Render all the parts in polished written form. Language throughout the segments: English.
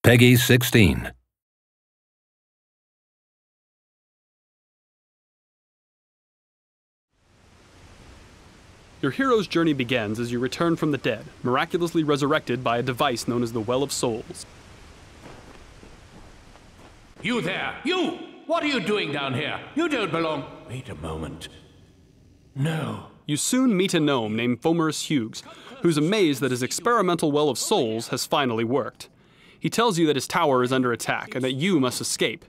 Peggy 16. Your hero's journey begins as you return from the dead, miraculously resurrected by a device known as the Well of Souls. You there! You! What are you doing down here? You don't belong... Wait a moment. No. You soon meet a gnome named Fomerus Hughes, who's amazed that his experimental Well of Souls has finally worked. He tells you that his tower is under attack and that you must escape.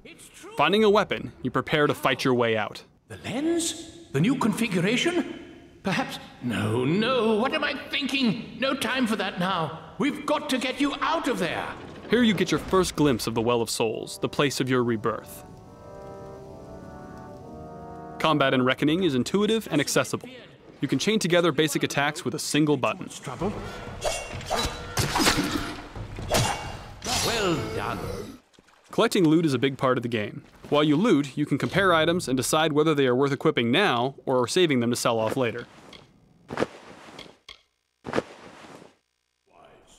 Finding a weapon, you prepare to fight your way out. The lens? The new configuration? Perhaps... No, what am I thinking? No time for that now. We've got to get you out of there. Here you get your first glimpse of the Well of Souls, the place of your rebirth. Combat in Reckoning is intuitive and accessible. You can chain together basic attacks with a single button. Trouble? Well done. Collecting loot is a big part of the game. While you loot, you can compare items and decide whether they are worth equipping now or saving them to sell off later.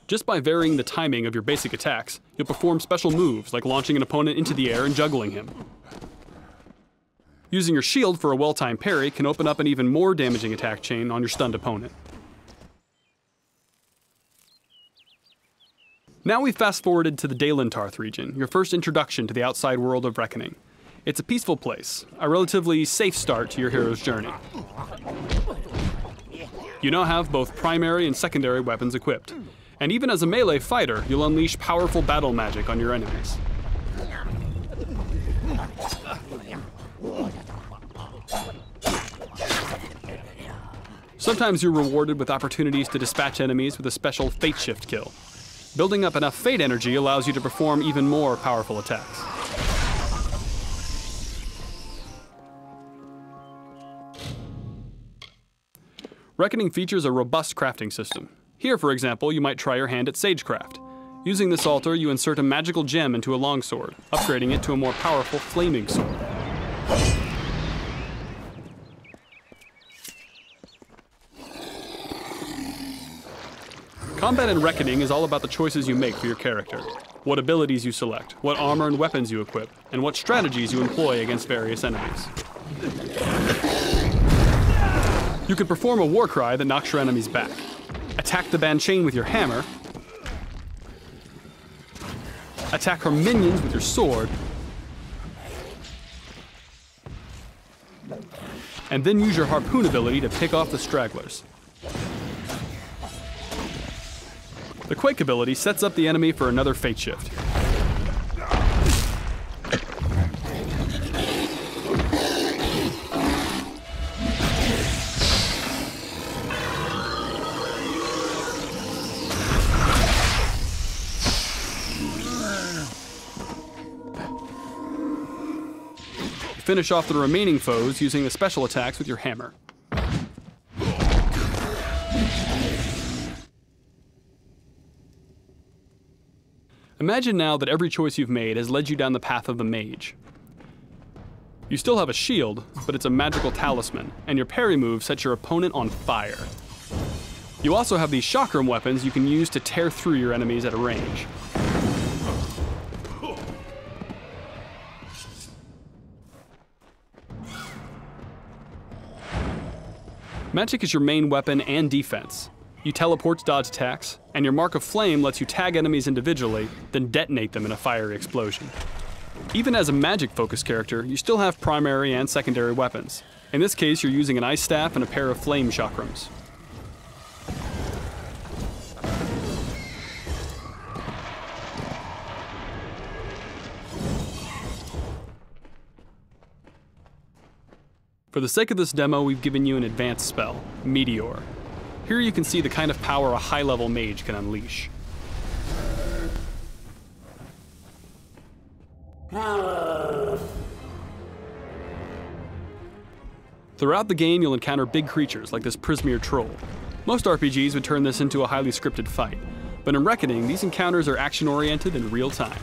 Just by varying the timing of your basic attacks, you'll perform special moves like launching an opponent into the air and juggling him. Using your shield for a well-timed parry can open up an even more damaging attack chain on your stunned opponent. Now we've fast-forwarded to the Dalentarth region, your first introduction to the outside world of Reckoning. It's a peaceful place, a relatively safe start to your hero's journey. You now have both primary and secondary weapons equipped, and even as a melee fighter, you'll unleash powerful battle magic on your enemies. Sometimes you're rewarded with opportunities to dispatch enemies with a special Fate Shift kill. Building up enough Fate energy allows you to perform even more powerful attacks. Reckoning features a robust crafting system. Here, for example, you might try your hand at sagecraft. Using this altar, you insert a magical gem into a longsword, upgrading it to a more powerful flaming sword. Combat in Reckoning is all about the choices you make for your character, what abilities you select, what armor and weapons you equip, and what strategies you employ against various enemies. You can perform a war cry that knocks your enemies back, attack the band chain with your hammer, attack her minions with your sword, and then use your harpoon ability to pick off the stragglers. The Quake ability sets up the enemy for another Fate Shift. Finish off the remaining foes using the special attacks with your hammer. Imagine now that every choice you've made has led you down the path of the Mage. You still have a shield, but it's a magical talisman, and your parry move sets your opponent on fire. You also have these chakram weapons you can use to tear through your enemies at a range. Magic is your main weapon and defense. You teleport to dodge attacks, and your Mark of Flame lets you tag enemies individually, then detonate them in a fiery explosion. Even as a magic-focused character, you still have primary and secondary weapons. In this case, you're using an ice staff and a pair of flame chakrams. For the sake of this demo, we've given you an advanced spell, Meteor. Here you can see the kind of power a high-level mage can unleash. Throughout the game, you'll encounter big creatures like this Prismeer troll. Most RPGs would turn this into a highly scripted fight, but in Reckoning, these encounters are action-oriented in real time.